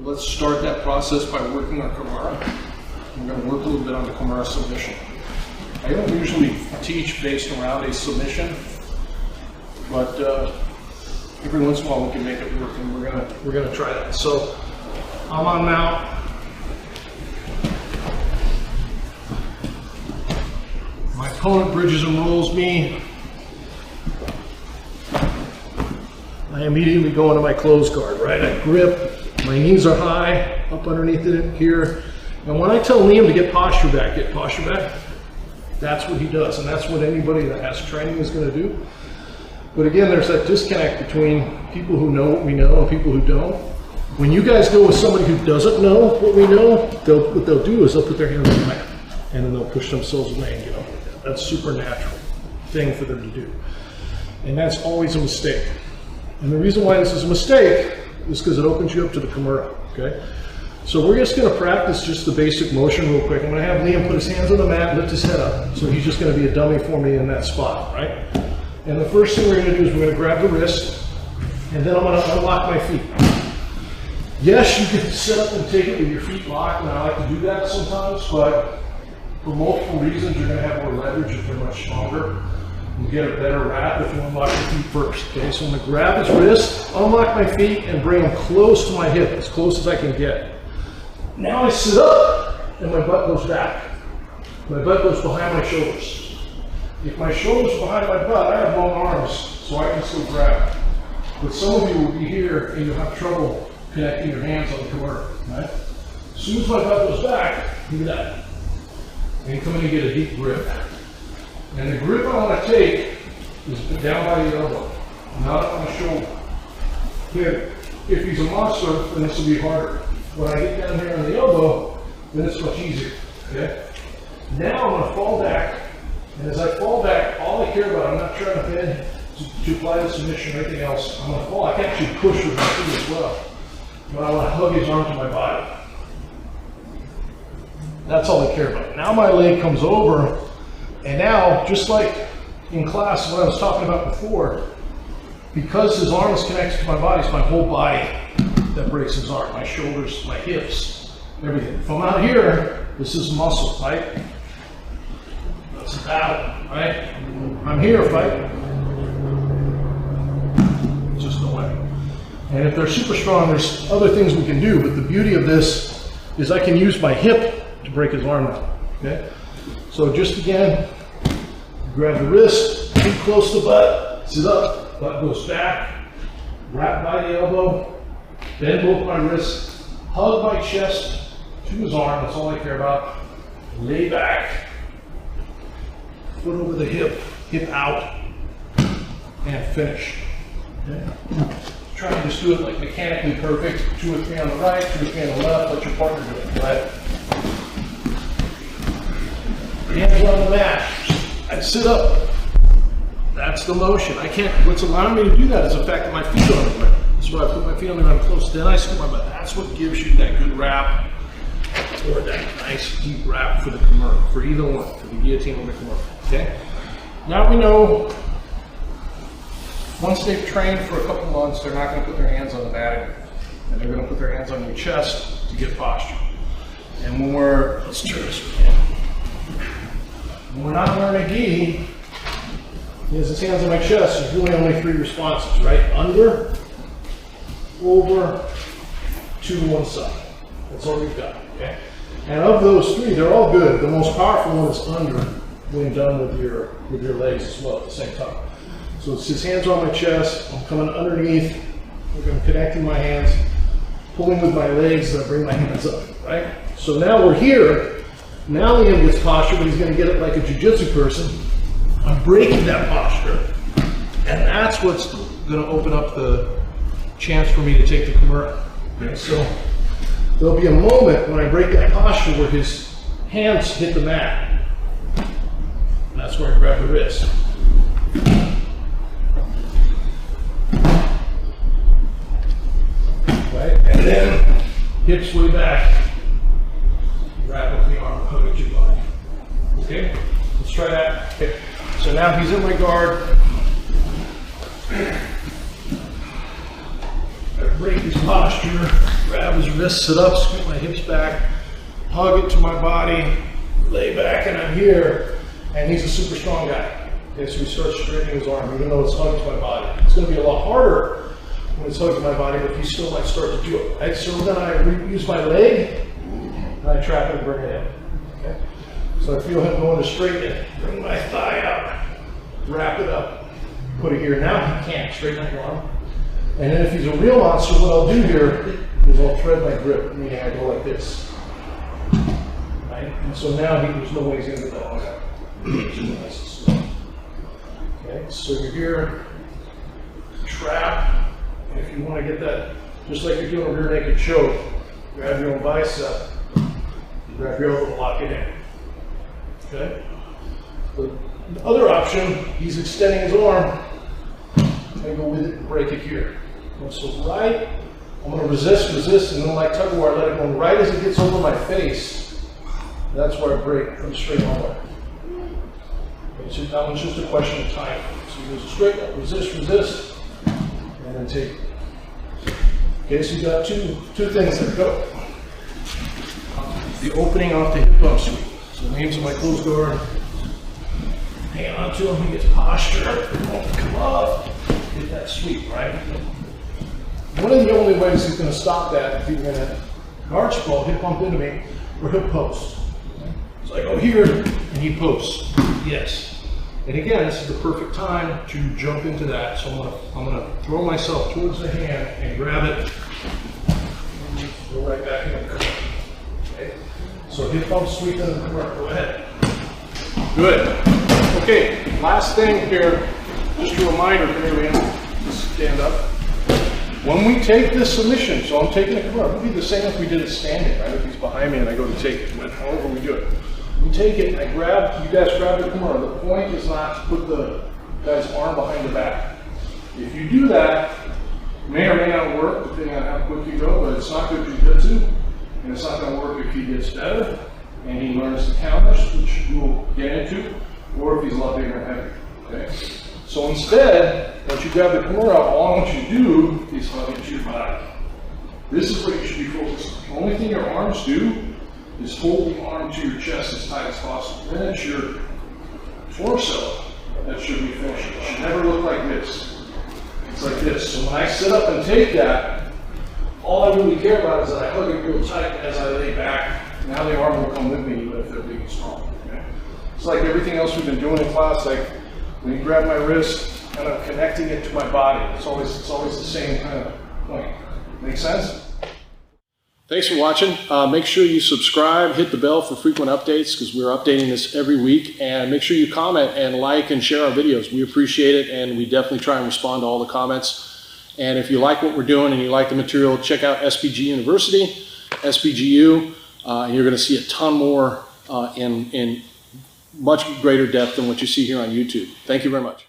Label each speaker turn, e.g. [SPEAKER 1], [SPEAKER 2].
[SPEAKER 1] But let's start that process by working on Kimura. We're going to work a little bit on the Kimura submission. I don't usually teach based around a submission, but every once in a while we can make it work, and we're gonna try that. So I'm on mount. My opponent bridges and rolls me. I immediately go into my closed guard, right? I grip, my knees are high, up underneath it here. And when I tell Liam to get posture back, that's what he does. And that's what anybody that has training is gonna do. But again, there's that disconnect between people who know what we know and people who don't. When you guys go with somebody who doesn't know what we know, what they'll do is they'll put their hands on the mat and then they'll push themselves away and get up like that. That's a supernatural thing for them to do. And that's always a mistake. And the reason why this is a mistake is because it opens you up to the Kimura, okay? So we're just gonna practice just the basic motion real quick. I'm gonna have Liam put his hands on the mat, lift his head up. So he's just gonna be a dummy for me in that spot, right? And the first thing we're gonna do is we're gonna grab the wrist, and then I'm gonna unlock my feet. Yes, you can sit up and take it with your feet locked, and I like to do that sometimes, but for multiple reasons, you're gonna have more leverage if they're much stronger. You get a better wrap if you unlock your feet first, okay? So I'm gonna grab his wrist, unlock my feet, and bring them close to my hip, as close as I can get. Now I sit up, and my butt goes back. My butt goes behind my shoulders. If my shoulders are behind my butt, I have long arms, so I can still grab. But some of you will be here and you'll have trouble connecting your hands on the Kimura, right? As soon as my butt goes back, look at that. And you come in and get a deep grip. And the grip I want to take is down by the elbow, not on the shoulder. Okay. If he's a monster, then this will be harder. When I get down here on the elbow, then it's much easier, okay? Now I'm gonna fall back, and as I fall back, all I care about, I'm not trying to bend to apply the submission or anything else. I'm gonna fall, I can actually push with my feet as well. But I wanna hug his arm to my body. That's all I care about. Now my leg comes over, and now, just like in class, what I was talking about before, because his arm is connected to my body, it's my whole body that breaks his arm, my shoulders, my hips, everything. If I'm out here, this is muscle, right? That's a battle, right? I'm here, fight. Just no way. And if they're super strong, there's other things we can do, but the beauty of this is I can use my hip to break his arm out, okay? So just again, grab the wrist, keep close to the butt, sit up, butt goes back, wrap by the elbow, bend both my wrists, hug my chest to his arm, that's all I care about. Lay back, foot over the hip, hip out, and finish. Okay. Try to just do it like mechanically perfect. 2 or 3 on the right, 2 or 3 on the left, let your partner do it, right? Hands on the mat, I sit up. That's the motion. I can't, what's allowing me to do that is the fact that my feet are on the ground. That's why I put my feet on the ground close, then I scoop my butt. That's what gives you that good wrap, or that nice deep wrap for the Kimura, for either one, for the guillotine or the Kimura, okay? Now we know, once they've trained for a couple months, they're not gonna put their hands on the mat again. And they're gonna put their hands on your chest to get posture. And when we're, let's try this again. When we're not wearing a gi, he has his hands on my chest, there's really only 3 responses, right? Under, over, to one side. That's all we've got, okay? And of those 3, they're all good. The most powerful one is under, when done with your legs as well at the same time. So it's his hands on my chest, I'm coming underneath, I'm connecting my hands, pulling with my legs, and I bring my hands up, right? So now we're here, now Liam gets posture, but he's gonna get it like a jiu-jitsu person. I'm breaking that posture, and that's what's gonna open up the chance for me to take the Kimura. Okay, so there'll be a moment when I break that posture where his hands hit the mat. And that's where I grab the wrist. Right, and then hips way back. Wrap up the arm, hug at your body. Okay, let's try that. Okay. So now he's in my guard. I break his posture, grab his wrist, sit up, scoot my hips back, hug it to my body, lay back, and I'm here. And he's a super strong guy. Okay, so we start straightening his arm, even though it's hugged to my body. It's going to be a lot harder when it's hugged to my body, but he still might start to do it. Right? So then I use my leg, and I trap it and bring it in. Okay? So I feel him going to straighten it. Bring my thigh out, wrap it up, put it here. Now he can't straighten out your arm. And then if he's a real monster, what I'll do here is I'll thread my grip, meaning I go like this. Right? And so now there's no way he's going to get that hung out. Okay, so you're here, trap, and if you want to get that, just like you're doing a rear naked choke, grab your own bicep, grab your elbow, lock it in. Okay? The other option, he's extending his arm, and go with it and break it here. So right, I'm going to resist, and then like tug of war, I let it go. And right as it gets over my face, that's where I break from straight on way. Okay, so that one's just a question of time. So he goes straight up, resist, and then take. Okay, so you got two things that go. The opening off the hip bump sweep. So Liam's in my close guard. Hang on to him, he gets posture, won't come up, get that sweep, right? One of the only ways he's going to stop that if he's going to guard sprawl, hip bump into me, or he'll post. So I go here, and he posts. Yes. And again, this is the perfect time to jump into that. So I'm gonna throw myself towards the hand and grab it, and go right back in the corner. Okay. So hip bump sweep into the corner. Go ahead. Good. Okay. Last thing here, just a reminder. Come here, man. Just stand up. When we take this submission, so I'm taking a Kimura, it would be the same if we did it standing, right? If he's behind me and I go to take it, but however we do it. We take it, I grab, you guys grab the Kimura. The point is not to put the guy's arm behind the back. If you do that, it may or may not work, depending on how quick you go, but it's not good jiu-jitsu, and it's not going to work if he gets better, and he learns the counters, which we'll get into, or if he's a lot bigger and heavier, okay? So instead, once you grab the Kimura, all I want you to do is hug it to your body. This is what you should be focused on. The only thing your arms do is hold the arm to your chest as tight as possible. Then it's your torso that should be finishing. It should never look like this. It's like this. So when I sit up and take that, all I really care about is that I hug it real tight as I lay back. Now the arm will come with me, even if they're big and strong. Okay? It's like everything else we've been doing in class. Like when you grab my wrist, kind of connecting it to my body. It's always the same kind of point. Make sense? Thanks for watching. Make sure you subscribe, hit the bell for frequent updates because we're updating this every week. And make sure you comment and like and share our videos. We appreciate it, and we definitely try and respond to all the comments. And if you like what we're doing and you like the material, check out SBG University, SBGU, and you're going to see a ton more in much greater depth than what you see here on YouTube. Thank you very much.